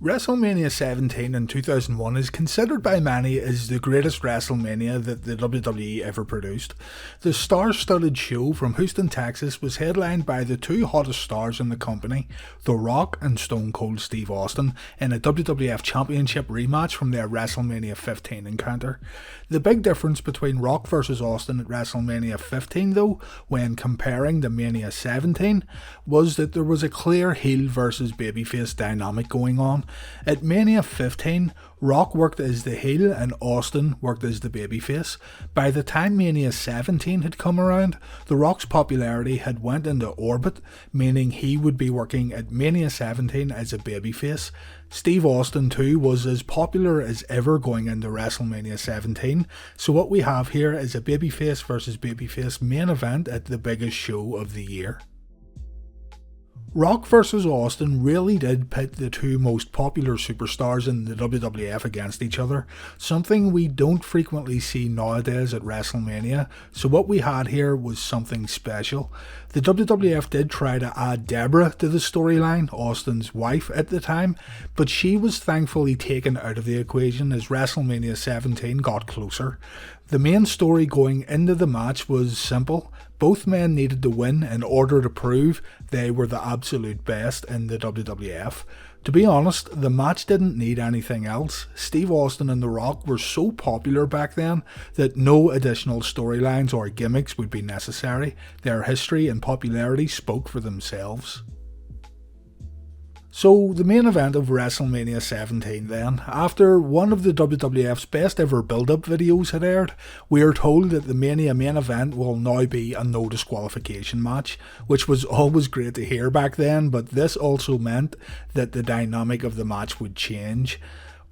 WrestleMania 17 in 2001 is considered by many as the greatest WrestleMania that the WWE ever produced. The star-studded show from Houston, Texas was headlined by the two hottest stars in the company, The Rock and Stone Cold Steve Austin, in a WWF Championship rematch from their WrestleMania 15 encounter. The big difference between Rock vs Austin at WrestleMania 15 though, when comparing to Mania 17, was that there was a clear heel versus babyface dynamic going on. At Mania 15, Rock worked as the heel and Austin worked as the babyface. By the time Mania 17 had come around, The Rock's popularity had went into orbit, meaning he would be working at Mania 17 as a babyface. Steve Austin too was as popular as ever going into WrestleMania 17, so what we have here is a babyface versus babyface main event at the biggest show of the year. Rock vs Austin really did pit the two most popular superstars in the WWF against each other, something we don't frequently see nowadays at WrestleMania, so what we had here was something special. The WWF did try to add Deborah to the storyline, Austin's wife at the time, but she was thankfully taken out of the equation as WrestleMania 17 got closer. The main story going into the match was simple. Both men needed to win in order to prove they were the absolute best in the WWF. To be honest, the match didn't need anything else. Steve Austin and The Rock were so popular back then that no additional storylines or gimmicks would be necessary. Their history and popularity spoke for themselves. So, the main event of WrestleMania 17 then, after one of the WWF's best ever build-up videos had aired, we are told that the Mania main event will now be a no disqualification match, which was always great to hear back then, but this also meant that the dynamic of the match would change.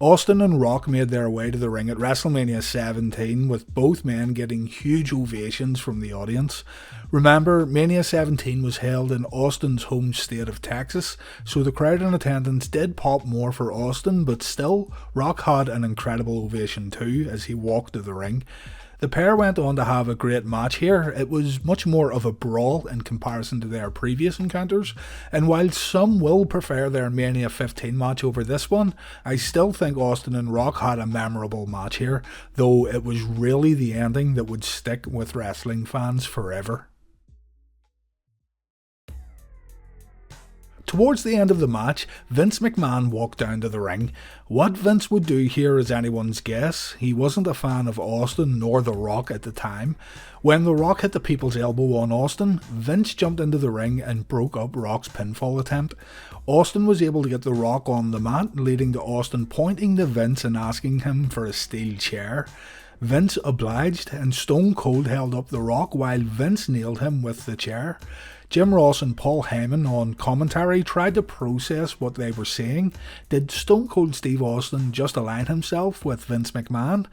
Austin and Rock made their way to the ring at WrestleMania 17 with both men getting huge ovations from the audience. Remember, Mania 17 was held in Austin's home state of Texas, so the crowd in attendance did pop more for Austin, but still, Rock had an incredible ovation too as he walked to the ring. The pair went on to have a great match here. It was much more of a brawl in comparison to their previous encounters, and while some will prefer their Mania 15 match over this one, I still think Austin and Rock had a memorable match here, though it was really the ending that would stick with wrestling fans forever. Towards the end of the match, Vince McMahon walked down to the ring. What Vince would do here is anyone's guess. He wasn't a fan of Austin nor The Rock at the time. When The Rock hit the people's elbow on Austin, Vince jumped into the ring and broke up Rock's pinfall attempt. Austin was able to get The Rock on the mat, leading to Austin pointing to Vince and asking him for a steel chair. Vince obliged, and Stone Cold held up The Rock while Vince nailed him with the chair. Jim Ross and Paul Heyman on commentary tried to process what they were saying. Did Stone Cold Steve Austin just align himself with Vince McMahon?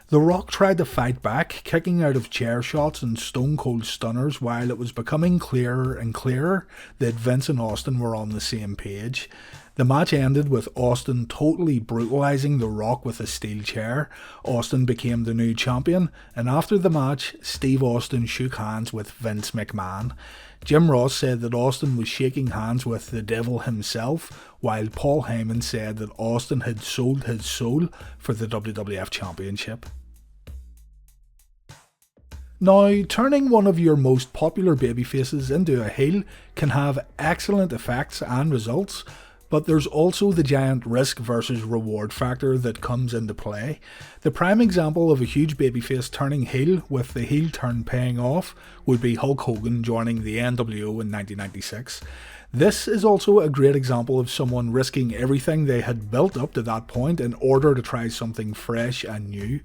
The Rock tried to fight back, kicking out of chair shots and Stone Cold stunners while it was becoming clearer and clearer that Vince and Austin were on the same page. The match ended with Austin totally brutalising The Rock with a steel chair. Austin became the new champion, and after the match, Steve Austin shook hands with Vince McMahon. Jim Ross said that Austin was shaking hands with the devil himself, while Paul Heyman said that Austin had sold his soul for the WWF Championship. Now, turning one of your most popular babyfaces into a heel can have excellent effects and results, but there's also the giant risk versus reward factor that comes into play. The prime example of a huge babyface turning heel with the heel turn paying off would be Hulk Hogan joining the NWO in 1996. This is also a great example of someone risking everything they had built up to that point in order to try something fresh and new.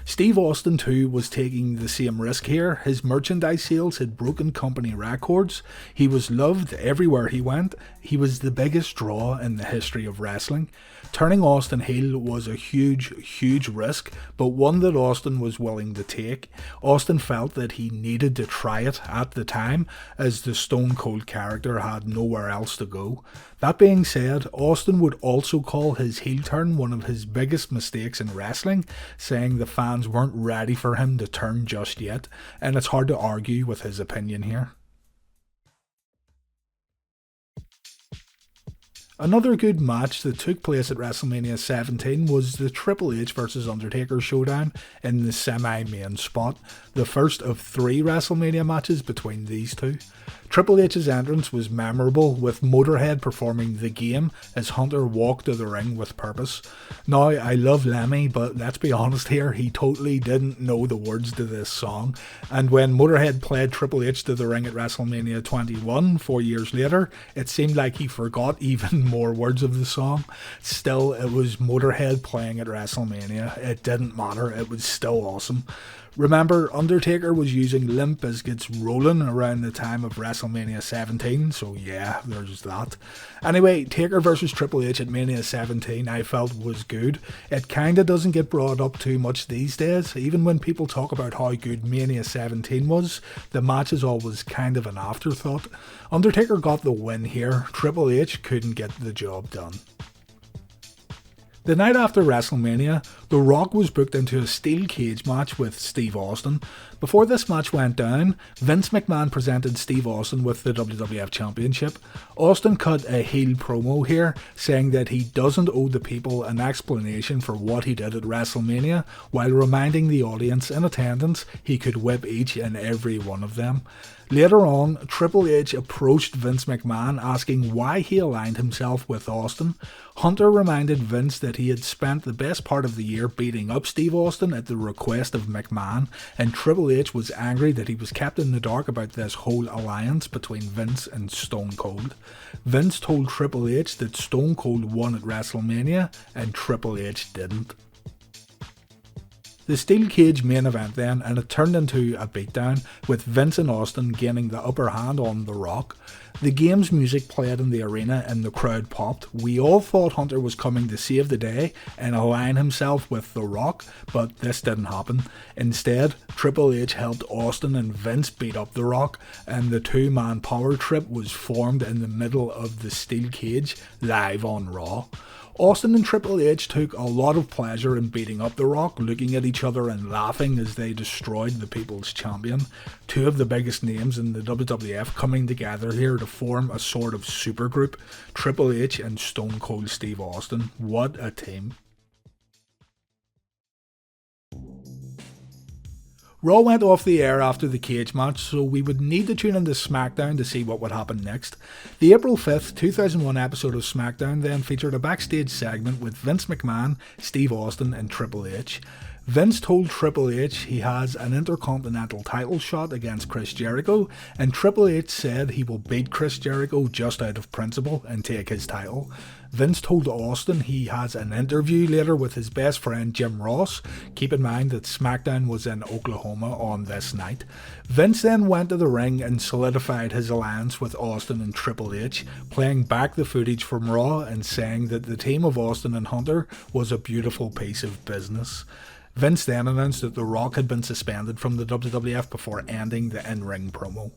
Steve Austin too was taking the same risk here. His merchandise sales had broken company records. He was loved everywhere he went. He was the biggest draw in the history of wrestling. Turning Austin heel was a huge risk, but one that Austin was willing to take. Austin felt that he needed to try it at the time, as the Stone Cold character had nowhere else to go. That being said, Austin would also call his heel turn one of his biggest mistakes in wrestling, saying the fans weren't ready for him to turn just yet, and it's hard to argue with his opinion here. Another good match that took place at WrestleMania 17 was the Triple H vs Undertaker showdown in the semi-main spot, the first of 3 WrestleMania matches between these two. Triple H's entrance was memorable, with Motorhead performing The Game as Hunter walked to the ring with purpose. Now, I love Lemmy, but let's be honest here, he totally didn't know the words to this song, and when Motorhead played Triple H to the ring at WrestleMania 21 4 years later, it seemed like he forgot even more words of the song. Still, it was Motorhead playing at WrestleMania. It didn't matter, it was still awesome. Remember, Undertaker was using Limp Bizkit's Rollin' around the time of WrestleMania 17, so yeah, there's that. Anyway, Taker vs Triple H at Mania 17 I felt was good. It kinda doesn't get brought up too much these days. Even when people talk about how good Mania 17 was, the match is always kind of an afterthought. Undertaker got the win here, Triple H couldn't get the job done. The night after WrestleMania, The Rock was booked into a steel cage match with Steve Austin. Before this match went down, Vince McMahon presented Steve Austin with the WWF Championship. Austin cut a heel promo here, saying that he doesn't owe the people an explanation for what he did at WrestleMania, while reminding the audience in attendance he could whip each and every one of them. Later on, Triple H approached Vince McMahon asking why he aligned himself with Austin. Hunter reminded Vince that he had spent the best part of the year beating up Steve Austin at the request of McMahon, and Triple H was angry that he was kept in the dark about this whole alliance between Vince and Stone Cold. Vince told Triple H that Stone Cold won at WrestleMania and Triple H didn't. The steel cage main event then, and it turned into a beatdown, with Vince and Austin gaining the upper hand on The Rock. The Game's music played in the arena and the crowd popped. We all thought Hunter was coming to save the day and align himself with The Rock, but this didn't happen. Instead, Triple H helped Austin and Vince beat up The Rock, and the 2-man power trip was formed in the middle of the steel cage, live on Raw. Austin and Triple H took a lot of pleasure in beating up The Rock, looking at each other and laughing as they destroyed the People's Champion. 2 of the biggest names in the WWF coming together here to form a sort of supergroup, Triple H and Stone Cold Steve Austin. What a team. Raw went off the air after the cage match, so we would need to tune into SmackDown to see what would happen next. The April 5th, 2001 episode of SmackDown then featured a backstage segment with Vince McMahon, Steve Austin and Triple H. Vince told Triple H he has an Intercontinental title shot against Chris Jericho, and Triple H said he will beat Chris Jericho just out of principle and take his title. Vince told Austin he has an interview later with his best friend Jim Ross. Keep in mind that SmackDown was in Oklahoma on this night. Vince then went to the ring and solidified his alliance with Austin and Triple H, playing back the footage from Raw and saying that the team of Austin and Hunter was a beautiful piece of business. Vince then announced that The Rock had been suspended from the WWF before ending the in-ring promo.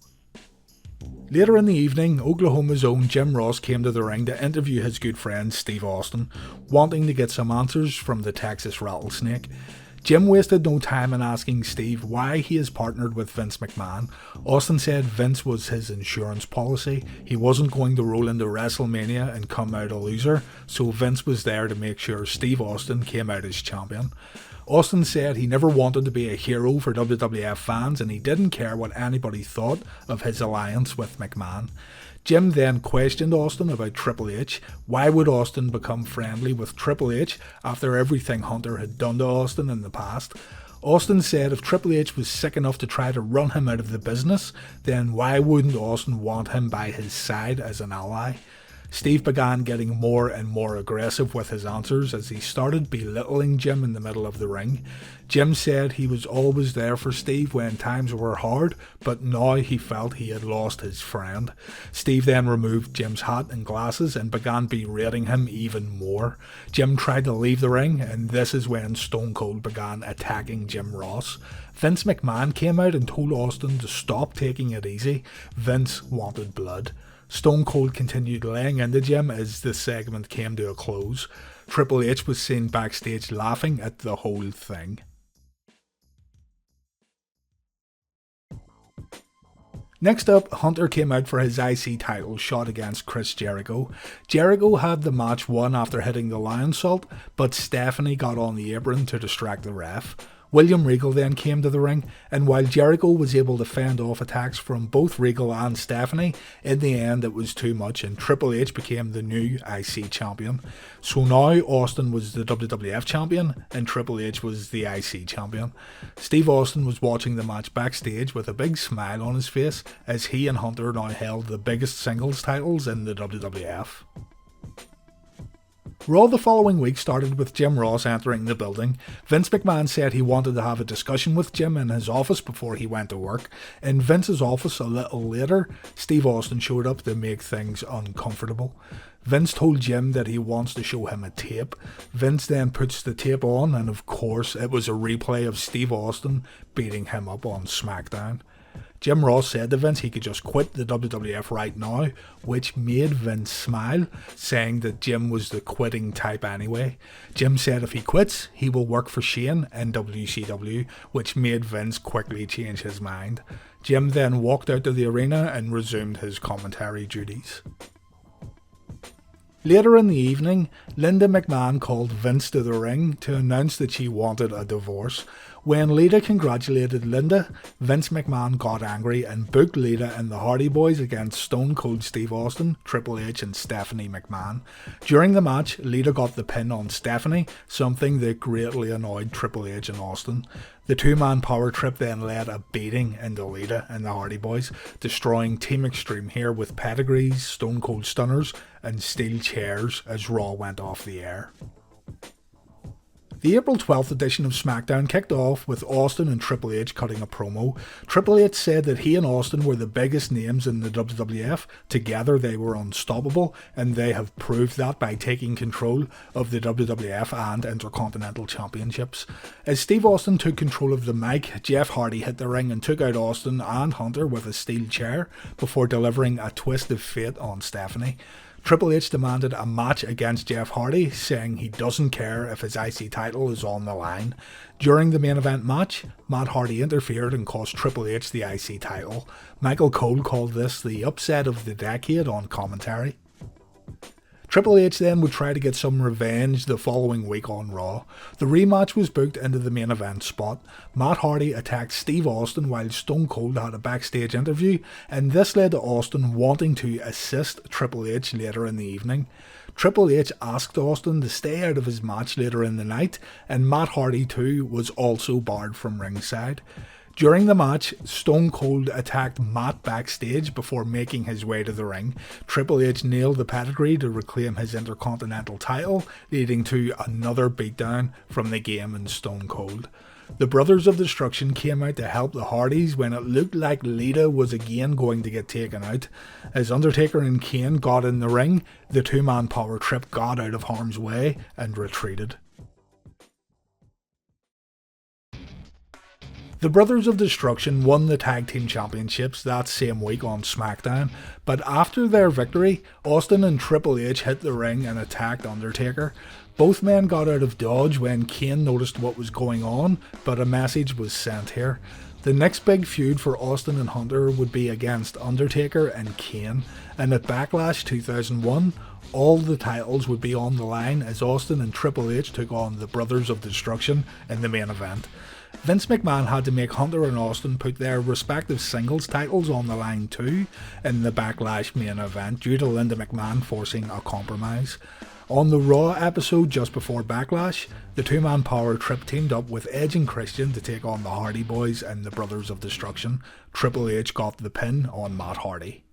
Later in the evening, Oklahoma's own Jim Ross came to the ring to interview his good friend Steve Austin, wanting to get some answers from the Texas Rattlesnake. Jim wasted no time in asking Steve why he has partnered with Vince McMahon. Austin said Vince was his insurance policy. He wasn't going to roll into WrestleMania and come out a loser, so Vince was there to make sure Steve Austin came out as champion. Austin said he never wanted to be a hero for WWF fans and he didn't care what anybody thought of his alliance with McMahon. Jim then questioned Austin about Triple H. Why would Austin become friendly with Triple H after everything Hunter had done to Austin in the past? Austin said if Triple H was sick enough to try to run him out of the business, then why wouldn't Austin want him by his side as an ally? Steve began getting more and more aggressive with his answers as he started belittling Jim in the middle of the ring. Jim said he was always there for Steve when times were hard, but now he felt he had lost his friend. Steve then removed Jim's hat and glasses and began berating him even more. Jim tried to leave the ring, and this is when Stone Cold began attacking Jim Ross. Vince McMahon came out and told Austin to stop taking it easy. Vince wanted blood. Stone Cold continued laying into Jim as the segment came to a close. Triple H was seen backstage laughing at the whole thing. Next up, Hunter came out for his IC title shot against Chris Jericho. Jericho had the match won after hitting the lion salt, but Stephanie got on the apron to distract the ref. William Regal then came to the ring, and while Jericho was able to fend off attacks from both Regal and Stephanie, in the end it was too much and Triple H became the new IC champion. So now Austin was the WWF champion and Triple H was the IC champion. Steve Austin was watching the match backstage with a big smile on his face as he and Hunter now held the biggest singles titles in the WWF. Raw the following week started with Jim Ross entering the building. Vince McMahon said he wanted to have a discussion with Jim in his office before he went to work. In Vince's office a little later, Steve Austin showed up to make things uncomfortable. Vince told Jim that he wants to show him a tape. Vince then puts the tape on and of course it was a replay of Steve Austin beating him up on SmackDown. Jim Ross said to Vince he could just quit the WWF right now, which made Vince smile, saying that Jim was the quitting type anyway. Jim said if he quits, he will work for Shane in WCW, which made Vince quickly change his mind. Jim then walked out to the arena and resumed his commentary duties. Later in the evening, Linda McMahon called Vince to the ring to announce that she wanted a divorce. When Lita congratulated Linda, Vince McMahon got angry and booked Lita and the Hardy Boys against Stone Cold Steve Austin, Triple H and Stephanie McMahon. During the match, Lita got the pin on Stephanie, something that greatly annoyed Triple H and Austin. The two-man power trip then led a beating into Lita and the Hardy Boys, destroying Team Xtreme here with pedigrees, Stone Cold Stunners and steel chairs as Raw went off the air. The April 12th edition of SmackDown kicked off with Austin and Triple H cutting a promo. Triple H said that he and Austin were the biggest names in the WWF. Together they were unstoppable, and they have proved that by taking control of the WWF and Intercontinental Championships. As Steve Austin took control of the mic, Jeff Hardy hit the ring and took out Austin and Hunter with a steel chair before delivering a twist of fate on Stephanie. Triple H demanded a match against Jeff Hardy, saying he doesn't care if his IC title is on the line. During the main event match, Matt Hardy interfered and cost Triple H the IC title. Michael Cole called this the upset of the decade on commentary. Triple H then would try to get some revenge the following week on Raw. The rematch was booked into the main event spot. Matt Hardy attacked Steve Austin while Stone Cold had a backstage interview, and this led to Austin wanting to assist Triple H later in the evening. Triple H asked Austin to stay out of his match later in the night, and Matt Hardy too was also barred from ringside. During the match, Stone Cold attacked Matt backstage before making his way to the ring. Triple H nailed the pedigree to reclaim his Intercontinental title, leading to another beatdown from the game and Stone Cold. The Brothers of Destruction came out to help the Hardys when it looked like Lita was again going to get taken out. As Undertaker and Kane got in the ring, the two-man power trip got out of harm's way and retreated. The Brothers of Destruction won the Tag Team Championships that same week on SmackDown, but after their victory, Austin and Triple H hit the ring and attacked Undertaker. Both men got out of dodge when Kane noticed what was going on, but a message was sent here. The next big feud for Austin and Hunter would be against Undertaker and Kane, and at Backlash 2001, all the titles would be on the line as Austin and Triple H took on the Brothers of Destruction in the main event. Vince McMahon had to make Hunter and Austin put their respective singles titles on the line too in the Backlash main event due to Linda McMahon forcing a compromise. On the Raw episode just before Backlash, the two-man power trip teamed up with Edge and Christian to take on the Hardy Boys and the Brothers of Destruction. Triple H got the pin on Matt Hardy.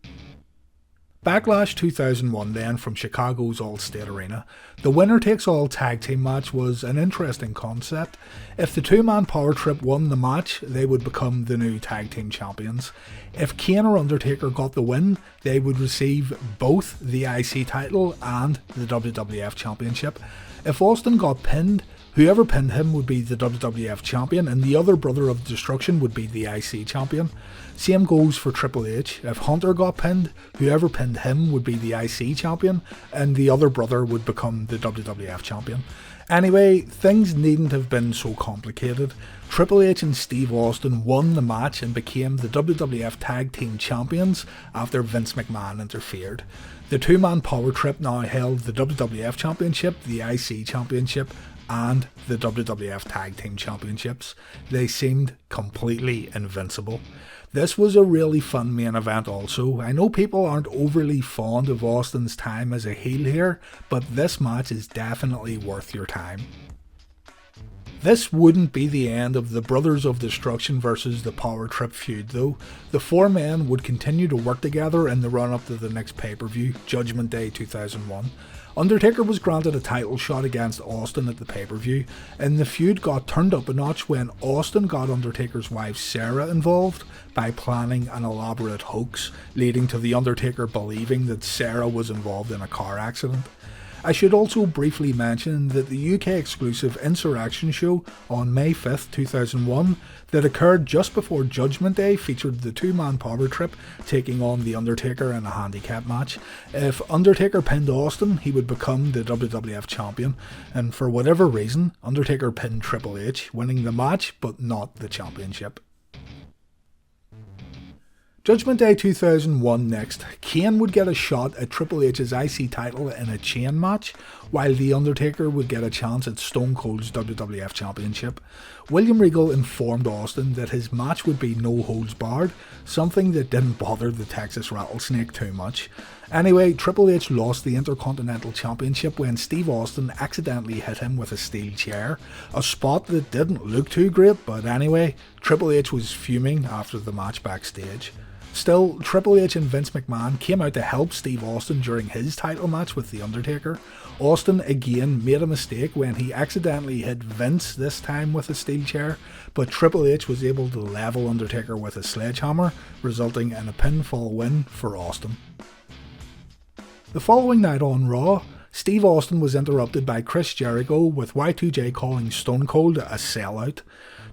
Backlash 2001 then from Chicago's All-State Arena. The winner-takes-all tag team match was an interesting concept. If the two-man power trip won the match, they would become the new tag team champions. If Kane or Undertaker got the win, they would receive both the IC title and the WWF Championship. If Austin got pinned, Whoever pinned him would be the WWF champion, and the other brother of Destruction would be the IC champion. Same goes for Triple H. If Hunter got pinned, whoever pinned him would be the IC champion, and the other brother would become the WWF champion. Anyway, things needn't have been so complicated. Triple H and Steve Austin won the match and became the WWF Tag Team Champions after Vince McMahon interfered. The two-man power trip now held the WWF Championship, the IC Championship, and the WWF Tag Team Championships. They seemed completely invincible. This was a really fun main event also. I know people aren't overly fond of Austin's time as a heel here, but this match is definitely worth your time. This wouldn't be the end of the Brothers of Destruction versus the Power Trip feud though. The four men would continue to work together in the run up to the next pay-per-view, Judgment Day 2001. Undertaker was granted a title shot against Austin at the pay-per-view, and the feud got turned up a notch when Austin got Undertaker's wife Sarah involved by planning an elaborate hoax, leading to the Undertaker believing that Sarah was involved in a car accident. I should also briefly mention that the UK exclusive Insurrection show on May 5th, 2001 that occurred just before Judgment Day featured the two-man power trip taking on The Undertaker in a handicap match. If Undertaker pinned Austin, he would become the WWF champion, and for whatever reason, Undertaker pinned Triple H, winning the match but not the championship. Judgment Day 2001 next, Kane would get a shot at Triple H's IC title in a chain match, while The Undertaker would get a chance at Stone Cold's WWF Championship. William Regal informed Austin that his match would be no holds barred, something that didn't bother the Texas Rattlesnake too much. Anyway, Triple H lost the Intercontinental Championship when Steve Austin accidentally hit him with a steel chair, a spot that didn't look too great, but anyway, Triple H was fuming after the match backstage. Still, Triple H and Vince McMahon came out to help Steve Austin during his title match with The Undertaker. Austin again made a mistake when he accidentally hit Vince this time with a steel chair, but Triple H was able to level Undertaker with a sledgehammer, resulting in a pinfall win for Austin. The following night on Raw, Steve Austin was interrupted by Chris Jericho with Y2J calling Stone Cold a sellout.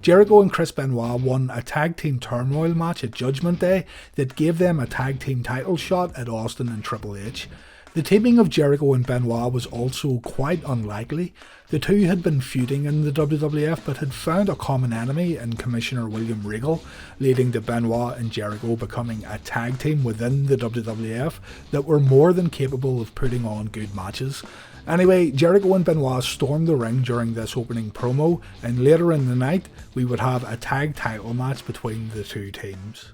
Jericho and Chris Benoit won a tag team turmoil match at Judgment Day that gave them a tag team title shot at Austin and Triple H. The teaming of Jericho and Benoit was also quite unlikely. The two had been feuding in the WWF but had found a common enemy in Commissioner William Regal, leading to Benoit and Jericho becoming a tag team within the WWF that were more than capable of putting on good matches. Anyway, Jericho and Benoit stormed the ring during this opening promo, and later in the night we would have a tag title match between the two teams.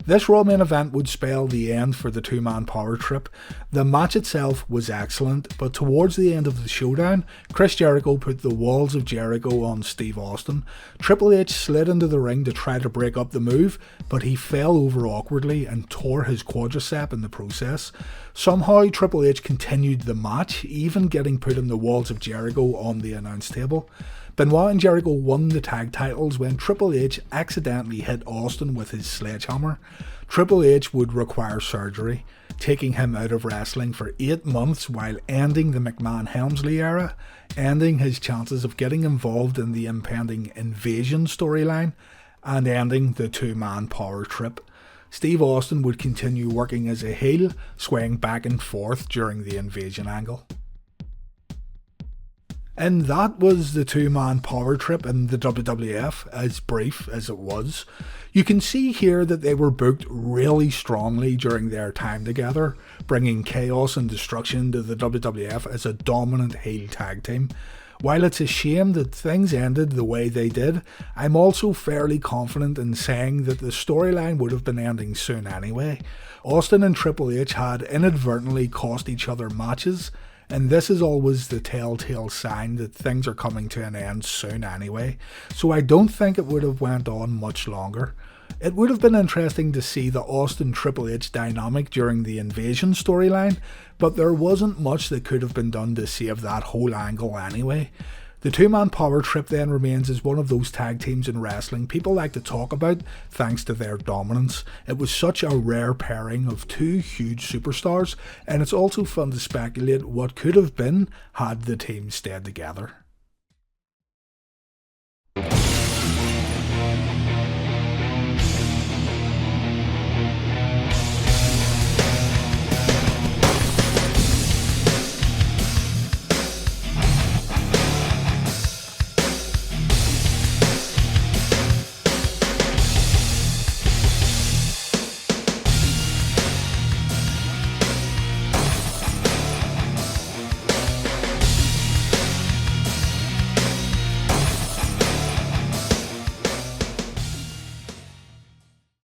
This Raw main event would spell the end for the two-man power trip. The match itself was excellent, but towards the end of the showdown, Chris Jericho put the walls of Jericho on Steve Austin. Triple H slid into the ring to try to break up the move, but he fell over awkwardly and tore his quadricep in the process. Somehow Triple H continued the match, even getting put in the walls of Jericho on the announce table. Benoit and Jericho won the tag titles when Triple H accidentally hit Austin with his sledgehammer. Triple H would require surgery, taking him out of wrestling for 8 months while ending the McMahon-Helmsley era, ending his chances of getting involved in the impending Invasion storyline, and ending the two-man power trip. Steve Austin would continue working as a heel, swaying back and forth during the Invasion angle. And that was the two-man power trip in the WWF, as brief as it was. You can see here that they were booked really strongly during their time together, bringing chaos and destruction to the WWF as a dominant heel tag team. While it's a shame that things ended the way they did, I'm also fairly confident in saying that the storyline would have been ending soon anyway. Austin and Triple H had inadvertently cost each other matches, and this is always the telltale sign that things are coming to an end soon anyway, so I don't think it would have went on much longer. It would have been interesting to see the Austin-Triple H dynamic during the Invasion storyline, but there wasn't much that could have been done to save that whole angle anyway. The two-man power trip then remains as one of those tag teams in wrestling people like to talk about thanks to their dominance. It was such a rare pairing of two huge superstars, and it's also fun to speculate what could have been had the team stayed together.